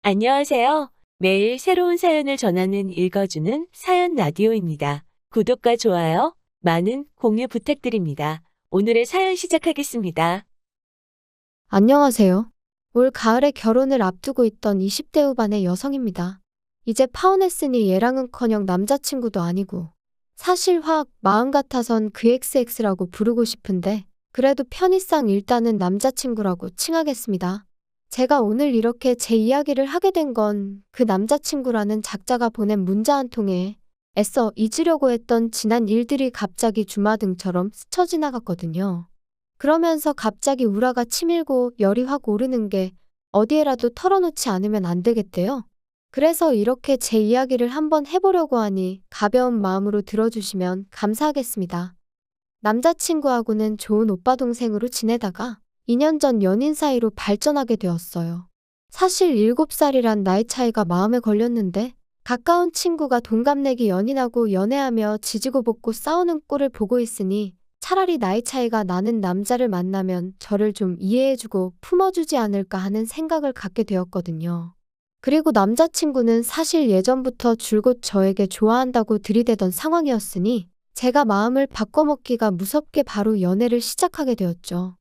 안녕하세요. 매일 새로운 사연을 전하는 읽어주는 사연 라디오입니다. 구독과 좋아요, 많은 공유 부탁드립니다. 오늘의 사연 시작하겠습니다. 안녕하세요. 올 가을에 결혼을 앞두고 있던 20대 후반의 여성입니다. 이제 파혼했으니 얘랑은커녕 남자친구도 아니고 사실 확 마음 같아선 그 XX라고 부르고 싶은데 그래도 편의상 일단은 남자친구라고 칭하겠습니다. 제가 오늘 이렇게 제 이야기를 하게 된 건 그 남자친구라는 작자가 보낸 문자 한 통에 애써 잊으려고 했던 지난 일들이 갑자기 주마등처럼 스쳐 지나갔거든요. 그러면서 갑자기 우라가 치밀고 열이 확 오르는 게 어디에라도 털어놓지 않으면 안 되겠대요. 그래서 이렇게 제 이야기를 한번 해보려고 하니 가벼운 마음으로 들어주시면 감사하겠습니다. 남자친구하고는 좋은 오빠 동생으로 지내다가 2년 전 연인 사이로 발전하게 되었어요. 사실 7살이란 나이 차이가 마음에 걸렸는데 가까운 친구가 동갑내기 연인하고 연애하며 지지고 볶고 싸우는 꼴을 보고 있으니 차라리 나이 차이가 나는 남자를 만나면 저를 좀 이해해주고 품어주지 않을까 하는 생각을 갖게 되었거든요. 그리고 남자친구는 사실 예전부터 줄곧 저에게 좋아한다고 들이대던 상황이었으니 제가 마음을 바꿔먹기가 무섭게 바로 연애를 시작하게 되었죠.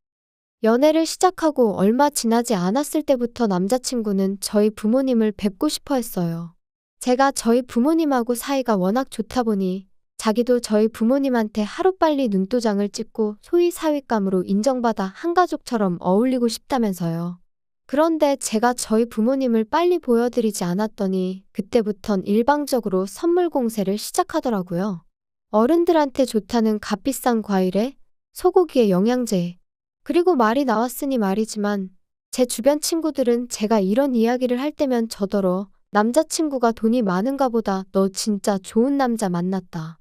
연애를 시작하고 얼마 지나지 않았을 때부터 남자친구는 저희 부모님을 뵙고 싶어 했어요. 제가 저희 부모님하고 사이가 워낙 좋다 보니 자기도 저희 부모님한테 하루빨리 눈도장을 찍고 소위 사윗감으로 인정받아 한가족처럼 어울리고 싶다면서요. 그런데 제가 저희 부모님을 빨리 보여드리지 않았더니 그때부턴 일방적으로 선물 공세를 시작하더라고요. 어른들한테 좋다는 값비싼 과일에 소고기에 영양제에 그리고 말이 나왔으니 말이지만 제 주변 친구들은 제가 이런 이야기를 할 때면 저더러 남자친구가 돈이 많은가 보다 너 진짜 좋은 남자 만났다.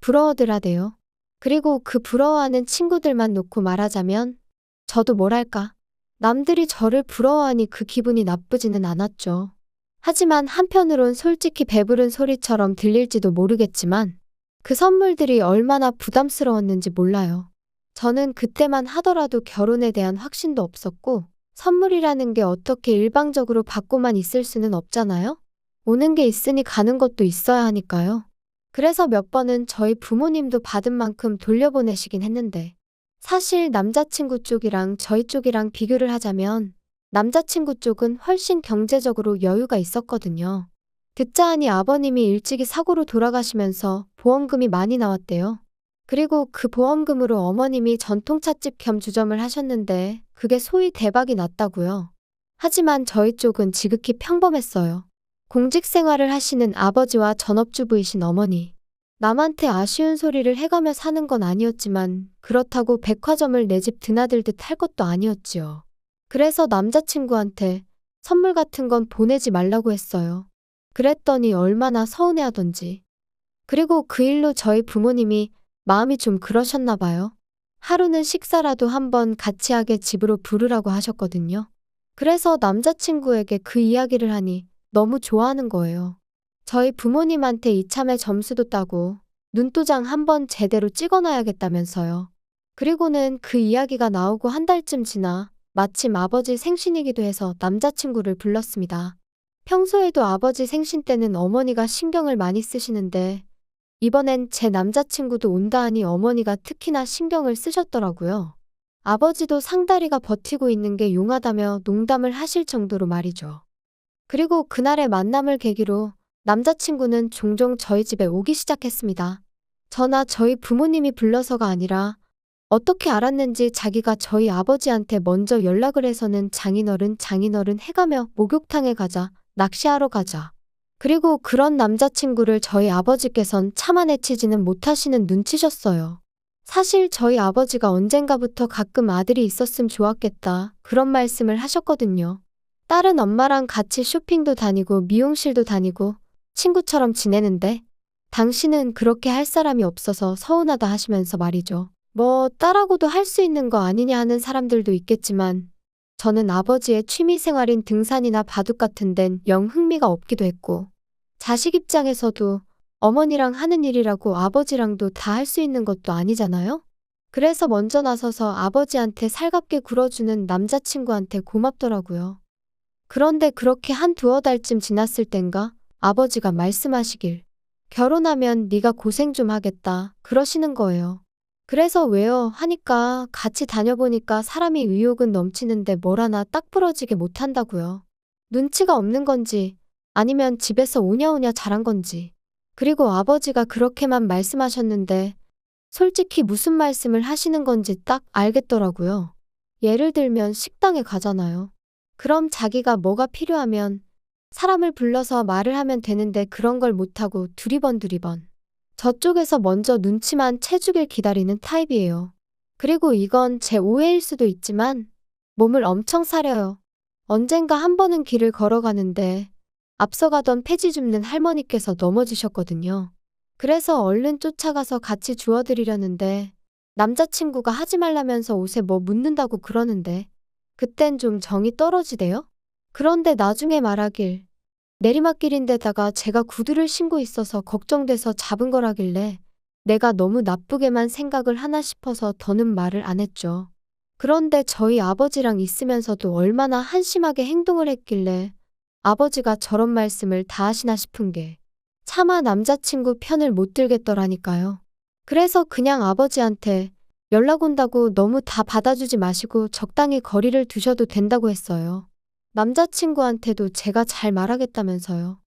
부러워들 하대요. 그리고 그 부러워하는 친구들만 놓고 말하자면 저도 뭐랄까 남들이 저를 부러워하니 그 기분이 나쁘지는 않았죠. 하지만 한편으론 솔직히 배부른 소리처럼 들릴지도 모르겠지만 그 선물들이 얼마나 부담스러웠는지 몰라요. 저는 그때만 하더라도 결혼에 대한 확신도 없었고 선물이라는 게 어떻게 일방적으로 받고만 있을 수는 없잖아요? 오는 게 있으니 가는 것도 있어야 하니까요. 그래서 몇 번은 저희 부모님도 받은 만큼 돌려보내시긴 했는데 사실 남자친구 쪽이랑 저희 쪽이랑 비교를 하자면 남자친구 쪽은 훨씬 경제적으로 여유가 있었거든요. 듣자 하니 아버님이 일찍이 사고로 돌아가시면서 보험금이 많이 나왔대요. 그리고 그 보험금으로 어머님이 전통찻집 겸 주점을 하셨는데 그게 소위 대박이 났다고요. 하지만 저희 쪽은 지극히 평범했어요. 공직 생활을 하시는 아버지와 전업주부이신 어머니. 남한테 아쉬운 소리를 해가며 사는 건 아니었지만 그렇다고 백화점을 내 집 드나들듯 할 것도 아니었지요. 그래서 남자친구한테 선물 같은 건 보내지 말라고 했어요. 그랬더니 얼마나 서운해하던지. 그리고 그 일로 저희 부모님이 마음이 좀 그러셨나 봐요. 하루는 식사라도 한번 같이 하게 집으로 부르라고 하셨거든요. 그래서 남자친구에게 그 이야기를 하니 너무 좋아하는 거예요. 저희 부모님한테 이참에 점수도 따고 눈도장 한번 제대로 찍어놔야겠다면서요. 그리고는 그 이야기가 나오고 한 달쯤 지나 마침 아버지 생신이기도 해서 남자친구를 불렀습니다. 평소에도 아버지 생신 때는 어머니가 신경을 많이 쓰시는데 이번엔 제 남자친구도 온다 하니 어머니가 특히나 신경을 쓰셨더라고요. 아버지도 상다리가 버티고 있는 게 용하다며 농담을 하실 정도로 말이죠. 그리고 그날의 만남을 계기로 남자친구는 종종 저희 집에 오기 시작했습니다. 저나 저희 부모님이 불러서가 아니라 어떻게 알았는지 자기가 저희 아버지한테 먼저 연락을 해서는 장인어른 해가며 목욕탕에 가자, 낚시하러 가자. 그리고 그런 남자친구를 저희 아버지께선 참아내치지는 못하시는 눈치셨어요. 사실 저희 아버지가 언젠가부터 가끔 아들이 있었음 좋았겠다 그런 말씀을 하셨거든요. 딸은 엄마랑 같이 쇼핑도 다니고 미용실도 다니고 친구처럼 지내는데 당신은 그렇게 할 사람이 없어서 서운하다 하시면서 말이죠. 뭐 딸하고도 할 수 있는 거 아니냐 하는 사람들도 있겠지만 저는 아버지의 취미생활인 등산이나 바둑 같은 데는 영 흥미가 없기도 했고 자식 입장에서도 어머니랑 하는 일이라고 아버지랑도 다 할 수 있는 것도 아니잖아요? 그래서 먼저 나서서 아버지한테 살갑게 굴어주는 남자친구한테 고맙더라고요. 그런데 그렇게 한 두어 달쯤 지났을 땐가 아버지가 말씀하시길 결혼하면 네가 고생 좀 하겠다 그러시는 거예요. 그래서 왜요? 하니까 같이 다녀보니까 사람이 의욕은 넘치는데 뭘 하나 딱 부러지게 못한다고요. 눈치가 없는 건지 아니면 집에서 오냐오냐 자란 건지. 그리고 아버지가 그렇게만 말씀하셨는데 솔직히 무슨 말씀을 하시는 건지 딱 알겠더라고요. 예를 들면 식당에 가잖아요. 그럼 자기가 뭐가 필요하면 사람을 불러서 말을 하면 되는데 그런 걸 못하고 두리번 저쪽에서 먼저 눈치만 채주길 기다리는 타입이에요. 그리고 이건 제 오해일 수도 있지만 몸을 엄청 사려요. 언젠가 한 번은 길을 걸어가는데 앞서가던 폐지 줍는 할머니께서 넘어지셨거든요. 그래서 얼른 쫓아가서 같이 주워드리려는데 남자친구가 하지 말라면서 옷에 뭐 묻는다고 그러는데 그땐 좀 정이 떨어지대요. 그런데 나중에 말하길 내리막길인데다가 제가 구두를 신고 있어서 걱정돼서 잡은 거라길래 내가 너무 나쁘게만 생각을 하나 싶어서 더는 말을 안 했죠. 그런데 저희 아버지랑 있으면서도 얼마나 한심하게 행동을 했길래 아버지가 저런 말씀을 다 하시나 싶은 게 차마 남자친구 편을 못 들겠더라니까요. 그래서 그냥 아버지한테 연락 온다고 너무 다 받아주지 마시고 적당히 거리를 두셔도 된다고 했어요. 남자친구한테도 제가 잘 말하겠다면서요.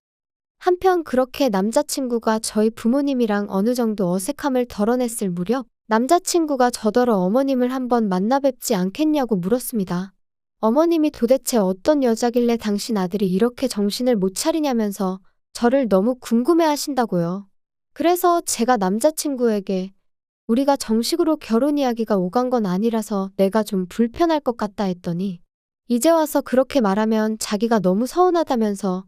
한편 그렇게 남자친구가 저희 부모님이랑 어느 정도 어색함을 덜어냈을 무렵 남자친구가 저더러 어머님을 한번 만나 뵙지 않겠냐고 물었습니다. 어머님이 도대체 어떤 여자길래 당신 아들이 이렇게 정신을 못 차리냐면서 저를 너무 궁금해 하신다고요. 그래서 제가 남자친구에게 우리가 정식으로 결혼 이야기가 오간 건 아니라서 내가 좀 불편할 것 같다 했더니 이제 와서 그렇게 말하면 자기가 너무 서운하다면서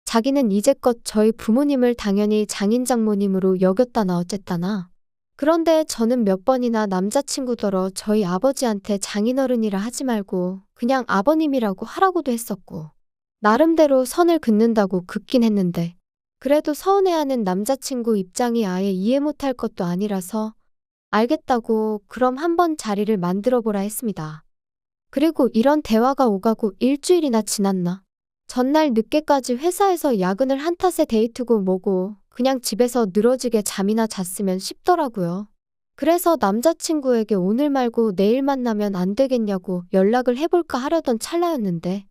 자기는 이제껏 저희 부모님을 당연히 장인 장모님으로 여겼다나 어쨌다나. 그런데 저는 몇 번이나 남자친구더러 저희 아버지한테 장인어른이라 하지 말고 그냥 아버님이라고 하라고도 했었고 나름대로 선을 긋는다고 긋긴 했는데 그래도 서운해하는 남자친구 입장이 아예 이해 못할 것도 아니라서 알겠다고 그럼 한번 자리를 만들어 보라 했습니다. 그리고 이런 대화가 오가고 일주일이나 지났나? 전날 늦게까지 회사에서 야근을 한 탓에 데이트고 뭐고 그냥 집에서 늘어지게 잠이나 잤으면 싶더라고요. 그래서 남자친구에게 오늘 말고 내일 만나면 안 되겠냐고 연락을 해볼까 하려던 찰나였는데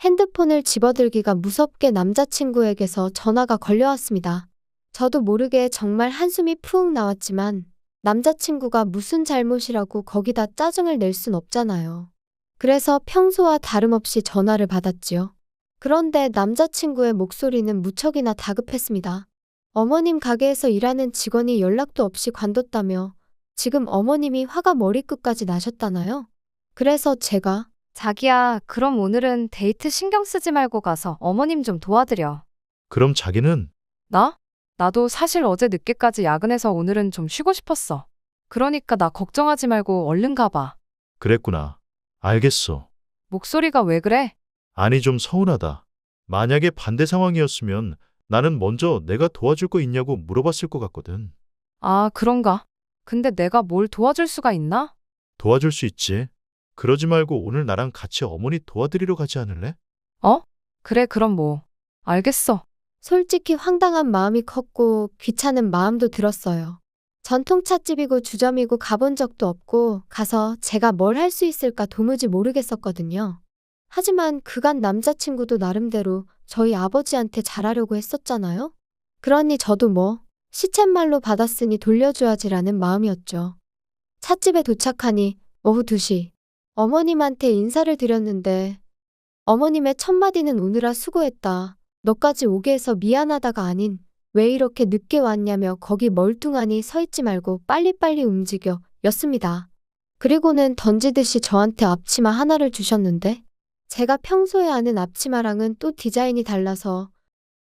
핸드폰을 집어들기가 무섭게 남자친구에게서 전화가 걸려왔습니다. 저도 모르게 정말 한숨이 푹 나왔지만 남자친구가 무슨 잘못이라고 거기다 짜증을 낼 순 없잖아요. 그래서 평소와 다름없이 전화를 받았지요. 그런데 남자친구의 목소리는 무척이나 다급했습니다. 어머님 가게에서 일하는 직원이 연락도 없이 관뒀다며 지금 어머님이 화가 머리끝까지 나셨다나요? 그래서 제가 자기야, 그럼 오늘은 데이트 신경 쓰지 말고 가서 어머님 좀 도와드려. 그럼 자기는 나? 나도 사실 어제 늦게까지 야근해서 오늘은 좀 쉬고 싶었어. 그러니까 나 걱정하지 말고 얼른 가봐. 그랬구나. 알겠어. 목소리가 왜 그래? 아니 좀 서운하다. 만약에 반대 상황이었으면 나는 먼저 내가 도와줄 거 있냐고 물어봤을 것 같거든. 아, 그런가? 근데 내가 뭘 도와줄 수가 있나? 도와줄 수 있지. 그러지 말고 오늘 나랑 같이 어머니 도와드리러 가지 않을래? 그래, 그럼 뭐. 알겠어. 솔직히 황당한 마음이 컸고 귀찮은 마음도 들었어요. 전통찻집이고 주점이고 가본 적도 없고 가서 제가 뭘 할 수 있을까 도무지 모르겠었거든요. 하지만 그간 남자친구도 나름대로 저희 아버지한테 잘하려고 했었잖아요. 그러니 저도 뭐 시쳇말로 받았으니 돌려줘야지라는 마음이었죠. 찻집에 도착하니 오후 2시 어머님한테 인사를 드렸는데 어머님의 첫마디는 오느라 수고했다. 너까지 오게 해서 미안하다가 아닌 왜 이렇게 늦게 왔냐며 거기 멀뚱하니 서 있지 말고 빨리빨리 움직여 였습니다. 그리고는 던지듯이 저한테 앞치마 하나를 주셨는데 제가 평소에 아는 앞치마랑은 또 디자인이 달라서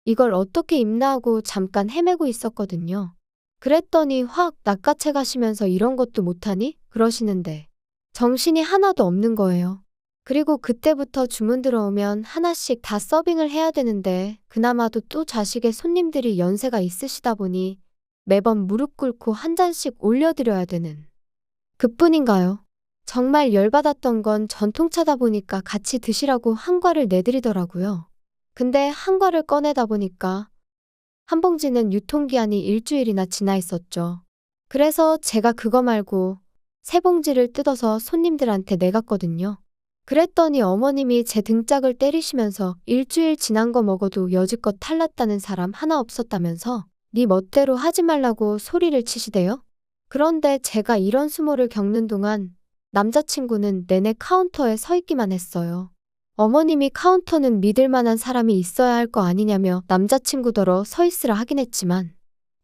이걸 어떻게 입나 하고 잠깐 헤매고 있었거든요. 그랬더니 확 낚아채 가시면서 이런 것도 못하니? 그러시는데 정신이 하나도 없는 거예요. 그리고 그때부터 주문 들어오면 하나씩 다 서빙을 해야 되는데 그나마도 또 자식의 손님들이 연세가 있으시다 보니 매번 무릎 꿇고 한 잔씩 올려드려야 되는 그뿐인가요? 정말 열받았던 건 전통차다 보니까 같이 드시라고 한과를 내드리더라고요. 근데 한과를 꺼내다 보니까 한 봉지는 유통기한이 일주일이나 지나 있었죠. 그래서 제가 그거 말고 세 봉지를 뜯어서 손님들한테 내갔거든요. 그랬더니 어머님이 제 등짝을 때리시면서 일주일 지난 거 먹어도 여지껏 탈났다는 사람 하나 없었다면서 네 멋대로 하지 말라고 소리를 치시대요. 그런데 제가 이런 수모를 겪는 동안 남자친구는 내내 카운터에 서 있기만 했어요. 어머님이 카운터는 믿을 만한 사람이 있어야 할 거 아니냐며 남자친구더러 서 있으라 하긴 했지만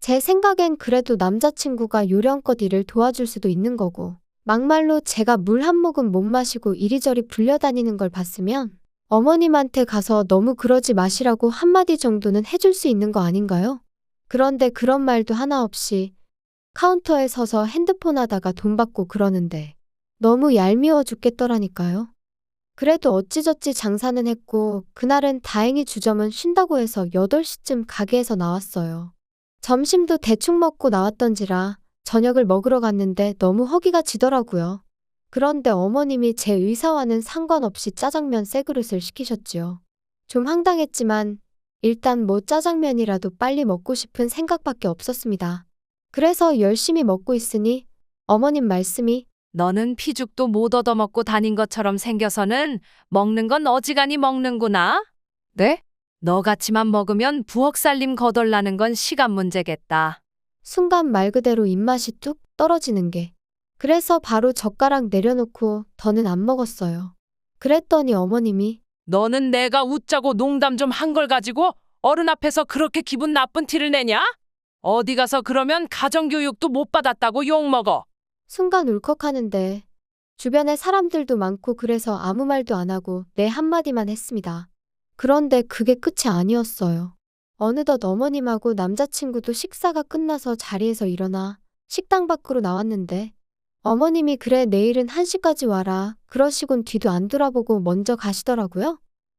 제 생각엔 그래도 남자친구가 요령껏 일을 도와줄 수도 있는 거고 막말로 제가 물 한 모금 못 마시고 이리저리 불려다니는 걸 봤으면 어머님한테 가서 너무 그러지 마시라고 한마디 정도는 해줄 수 있는 거 아닌가요? 그런데 그런 말도 하나 없이 카운터에 서서 핸드폰 하다가 돈 받고 그러는데 너무 얄미워 죽겠더라니까요. 그래도 어찌저찌 장사는 했고 그날은 다행히 주점은 쉰다고 해서 8시쯤 가게에서 나왔어요. 점심도 대충 먹고 나왔던지라 저녁을 먹으러 갔는데 너무 허기가 지더라고요. 그런데 어머님이 제 의사와는 상관없이 짜장면 세 그릇을 시키셨지요. 좀 황당했지만 일단 뭐 짜장면이라도 빨리 먹고 싶은 생각밖에 없었습니다. 그래서 열심히 먹고 있으니 어머님 말씀이 너는 피죽도 못 얻어먹고 다닌 것처럼 생겨서는 먹는 건 어지간히 먹는구나. 네? 너같이만 먹으면 부엌 살림 거덜나는 건 시간 문제겠다. 순간 말 그대로 입맛이 뚝 떨어지는 게. 그래서 바로 젓가락 내려놓고 더는 안 먹었어요. 그랬더니 어머님이 너는 내가 웃자고 농담 좀 한 걸 가지고 어른 앞에서 그렇게 기분 나쁜 티를 내냐? 어디 가서 그러면 가정교육도 못 받았다고 욕먹어. 순간 울컥하는데 주변에 사람들도 많고 그래서 아무 말도 안 하고 네 한마디만 했습니다. 그런데 그게 끝이 아니었어요. 어느덧 어머님하고 남자친구도 식사가 끝나서 자리에서 일어나 식당 밖으로 나왔는데 어머님이 그래 내일은 1시까지 와라 그러시곤 뒤도 안 돌아보고 먼저 가시더라고요.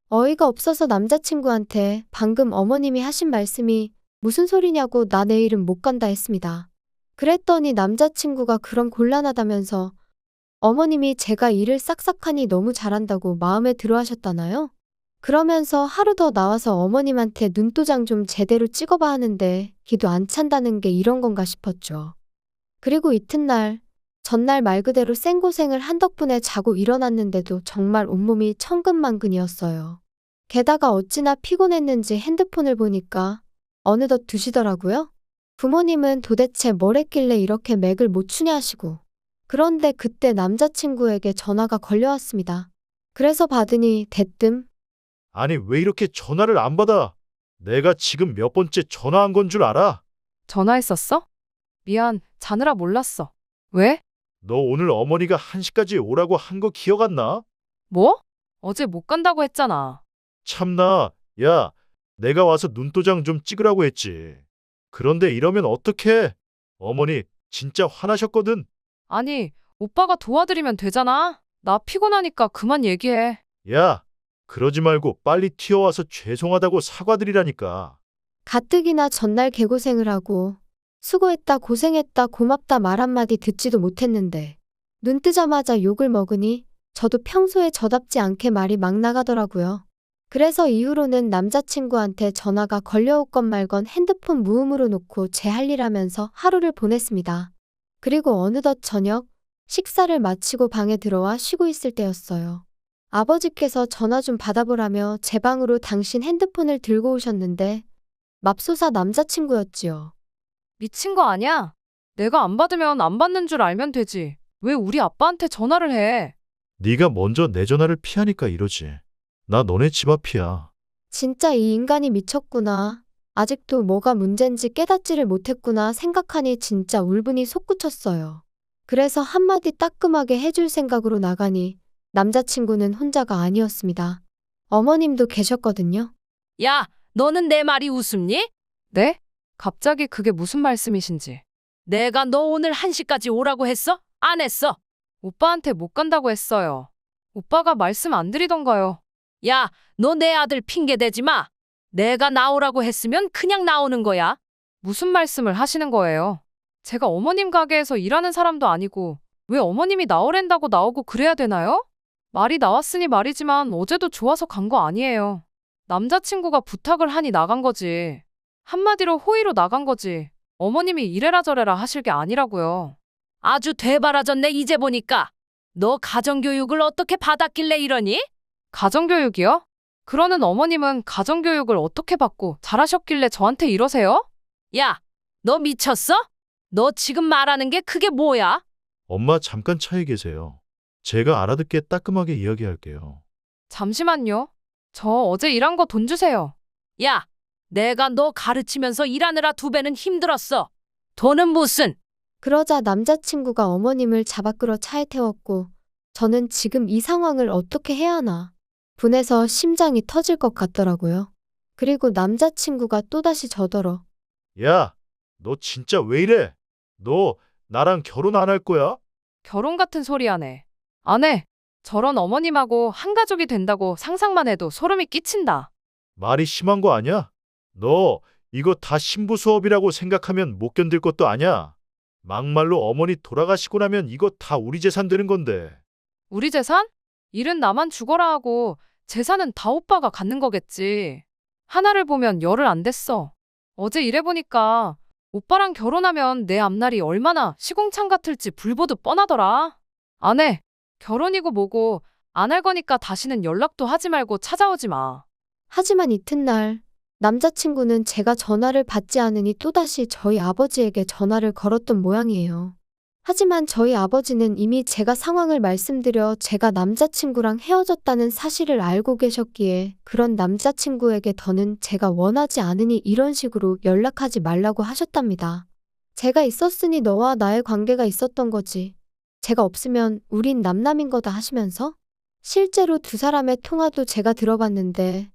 어이가 없어서 남자친구한테 방금 어머님이 하신 말씀이 무슨 소리냐고 나 내일은 못 간다 했습니다. 그랬더니 남자친구가 그럼 곤란하다면서 어머님이 제가 일을 싹싹하니 너무 잘한다고 마음에 들어 하셨다나요? 그러면서 하루 더 나와서 어머님한테 눈도장 좀 제대로 찍어봐 하는데 기도 안 찬다는 게 이런 건가 싶었죠. 그리고 이튿날, 전날 말 그대로 생고생을 한 덕분에 자고 일어났는데도 정말 온몸이 천근만근이었어요. 게다가 어찌나 피곤했는지 핸드폰을 보니까 어느덧 2시더라고요. 부모님은 도대체 뭘 했길래 이렇게 맥을 못 추냐 하시고 그런데 그때 남자친구에게 전화가 걸려왔습니다. 그래서 받으니 대뜸 아니, 왜 이렇게 전화를 안 받아? 내가 지금 몇 번째 전화한 건 줄 알아? 전화했었어? 미안, 자느라 몰랐어. 왜? 너 오늘 어머니가 1시까지 오라고 한 거 기억 안 나? 뭐? 어제 못 간다고 했잖아. 참나, 야, 내가 와서 눈도장 좀 찍으라고 했지. 그런데 이러면 어떡해? 어머니 진짜 화나셨거든. 아니, 오빠가 도와드리면 되잖아. 나 피곤하니까 그만 얘기해. 야, 그러지 말고 빨리 튀어와서 죄송하다고 사과드리라니까. 가뜩이나 전날 개고생을 하고 수고했다 고생했다 고맙다 말 한마디 듣지도 못했는데 눈 뜨자마자 욕을 먹으니 저도 평소에 저답지 않게 말이 막 나가더라고요. 그래서 이후로는 남자친구한테 전화가 걸려오건 말건 핸드폰 무음으로 놓고 제 할 일 하면서 하루를 보냈습니다. 그리고 어느덧 저녁 식사를 마치고 방에 들어와 쉬고 있을 때였어요. 아버지께서 전화 좀 받아보라며 제 방으로 당신 핸드폰을 들고 오셨는데 맙소사 남자친구였지요. 미친 거 아니야? 내가 안 받으면 안 받는 줄 알면 되지. 왜 우리 아빠한테 전화를 해? 네가 먼저 내 전화를 피하니까 이러지. 나 너네 집 앞이야. 진짜 이 인간이 미쳤구나. 아직도 뭐가 문제인지 깨닫지를 못했구나 생각하니 진짜 울분이 솟구쳤어요. 그래서 한마디 따끔하게 해줄 생각으로 나가니 남자친구는 혼자가 아니었습니다. 어머님도 계셨거든요. 야, 너는 내 말이 웃음니? 네? 갑자기 그게 무슨 말씀이신지. 내가 너 오늘 1시까지 오라고 했어? 안 했어? 오빠한테 못 간다고 했어요. 오빠가 말씀 안 드리던가요. 야, 너 내 아들 핑계 대지 마. 내가 나오라고 했으면 그냥 나오는 거야. 무슨 말씀을 하시는 거예요? 제가 어머님 가게에서 일하는 사람도 아니고 왜 어머님이 나오랜다고 나오고 그래야 되나요? 말이 나왔으니 말이지만 어제도 좋아서 간 거 아니에요. 남자친구가 부탁을 하니 나간 거지. 한마디로 호의로 나간 거지. 어머님이 이래라 저래라 하실 게 아니라고요. 아주 되바라졌네 이제 보니까. 너 가정교육을 어떻게 받았길래 이러니? 가정교육이요? 그러는 어머님은 가정교육을 어떻게 받고 잘하셨길래 저한테 이러세요? 야, 너 미쳤어? 너 지금 말하는 게 그게 뭐야? 엄마 잠깐 차에 계세요. 제가 알아듣게 따끔하게 이야기할게요. 잠시만요. 저 어제 일한 거 돈 주세요. 야, 내가 너 가르치면서 일하느라 2배는 힘들었어. 돈은 무슨? 그러자 남자친구가 어머님을 잡아 끌어 차에 태웠고 저는 지금 이 상황을 어떻게 해야 하나 분해서 심장이 터질 것 같더라고요. 그리고 남자친구가 또다시 저더러 야, 너 진짜 왜 이래? 너 나랑 결혼 안 할 거야? 결혼 같은 소리 하네. 안 해. 저런 어머님하고 한 가족이 된다고 상상만 해도 소름이 끼친다. 말이 심한 거 아니야? 너 이거 다 신부 수업이라고 생각하면 못 견딜 것도 아니야. 막말로 어머니 돌아가시고 나면 이거 다 우리 재산 되는 건데. 우리 재산? 일은 나만 죽어라 하고 재산은 다 오빠가 갖는 거겠지. 하나를 보면 열을 안 댔어. 어제 일해보니까 오빠랑 결혼하면 내 앞날이 얼마나 시궁창 같을지 불보듯 뻔하더라. 안 해. 결혼이고 뭐고 안 할 거니까 다시는 연락도 하지 말고 찾아오지 마. 하지만 이튿날 남자친구는 제가 전화를 받지 않으니 또다시 저희 아버지에게 전화를 걸었던 모양이에요. 하지만 저희 아버지는 이미 제가 상황을 말씀드려 제가 남자친구랑 헤어졌다는 사실을 알고 계셨기에 그런 남자친구에게 더는 제가 원하지 않으니 이런 식으로 연락하지 말라고 하셨답니다. 제가 있었으니 너와 나의 관계가 있었던 거지. 제가 없으면 우린 남남인 거다 하시면서 실제로 두 사람의 통화도 제가 들어봤는데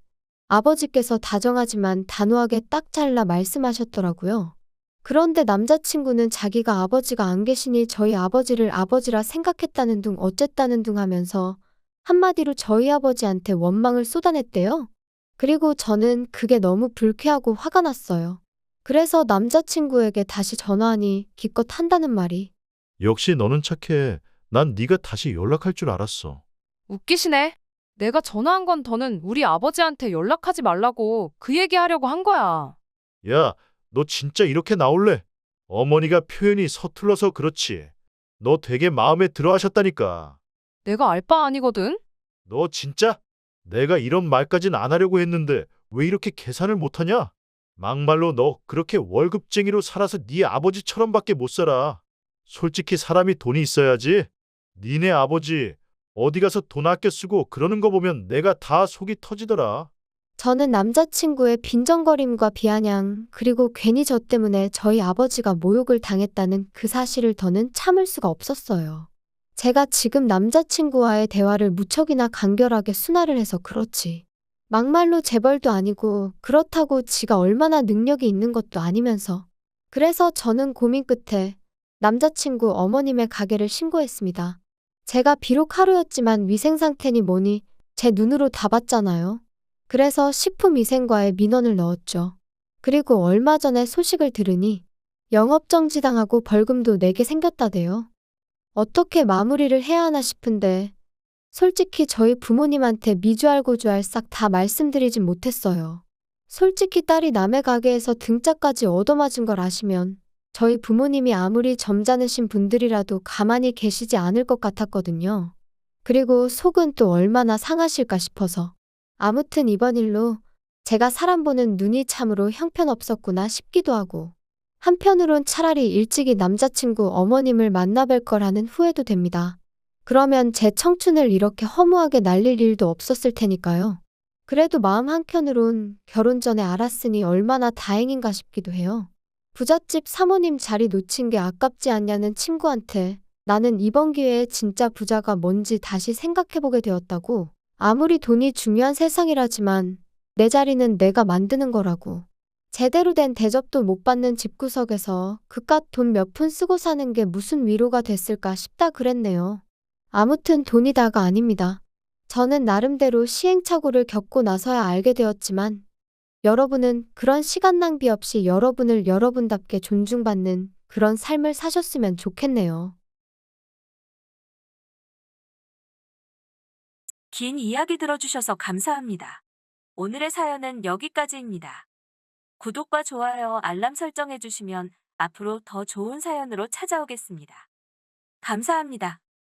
아버지께서 다정하지만 단호하게 딱 잘라 말씀하셨더라고요. 그런데 남자친구는 자기가 아버지가 안 계시니 저희 아버지를 아버지라 생각했다는 둥 어쨌다는 둥 하면서 한마디로 저희 아버지한테 원망을 쏟아냈대요. 그리고 저는 그게 너무 불쾌하고 화가 났어요. 그래서 남자친구에게 다시 전화하니 기껏 한다는 말이 역시 너는 착해. 난 네가 다시 연락할 줄 알았어. 웃기시네. 내가 전화한 건 더는 우리 아버지한테 연락하지 말라고 그 얘기하려고 한 거야. 야, 너 진짜 이렇게 나올래? 어머니가 표현이 서툴러서 그렇지. 너 되게 마음에 들어 하셨다니까. 내가 알 바 아니거든? 너 진짜? 내가 이런 말까진 안 하려고 했는데 왜 이렇게 계산을 못하냐? 막말로 너 그렇게 월급쟁이로 살아서 네 아버지처럼밖에 못 살아. 솔직히 사람이 돈이 있어야지. 니네 아버지 어디 가서 돈 아껴 쓰고 그러는 거 보면 내가 다 속이 터지더라. 저는 남자친구의 빈정거림과 비아냥 그리고 괜히 저 때문에 저희 아버지가 모욕을 당했다는 그 사실을 더는 참을 수가 없었어요. 제가 지금 남자친구와의 대화를 무척이나 간결하게 순화를 해서 그렇지. 막말로 재벌도 아니고 그렇다고 지가 얼마나 능력이 있는 것도 아니면서. 그래서 저는 고민 끝에 남자친구 어머님의 가게를 신고했습니다. 제가 비록 하루였지만 위생 상태니 뭐니 제 눈으로 다 봤잖아요. 그래서 식품위생과에 민원을 넣었죠. 그리고 얼마 전에 소식을 들으니 영업정지당하고 벌금도 내게 생겼다대요. 어떻게 마무리를 해야 하나 싶은데 솔직히 저희 부모님한테 미주알고주알 싹 다 말씀드리진 못했어요. 솔직히 딸이 남의 가게에서 등짝까지 얻어맞은 걸 아시면 저희 부모님이 아무리 점잖으신 분들이라도 가만히 계시지 않을 것 같았거든요. 그리고 속은 또 얼마나 상하실까 싶어서. 아무튼 이번 일로 제가 사람 보는 눈이 참으로 형편없었구나 싶기도 하고 한편으론 차라리 일찍이 남자친구 어머님을 만나뵐 거라는 후회도 됩니다. 그러면 제 청춘을 이렇게 허무하게 날릴 일도 없었을 테니까요. 그래도 마음 한켠으론 결혼 전에 알았으니 얼마나 다행인가 싶기도 해요. 부잣집 사모님 자리 놓친 게 아깝지 않냐는 친구한테 나는 이번 기회에 진짜 부자가 뭔지 다시 생각해보게 되었다고. 아무리 돈이 중요한 세상이라지만 내 자리는 내가 만드는 거라고. 제대로 된 대접도 못 받는 집구석에서 그깟 돈 몇 푼 쓰고 사는 게 무슨 위로가 됐을까 싶다 그랬네요. 아무튼 돈이 다가 아닙니다. 저는 나름대로 시행착오를 겪고 나서야 알게 되었지만 여러분은 그런 시간 낭비 없이 여러분을 여러분답게 존중받는 그런 삶을 사셨으면 좋겠네요. 긴 이야기 들어주셔서 감사합니다. 오늘의 사연은 여기까지입니다. 구독과 좋아요, 알람 설정해주시면 앞으로 더 좋은 사연으로 찾아오겠습니다. 감사합니다.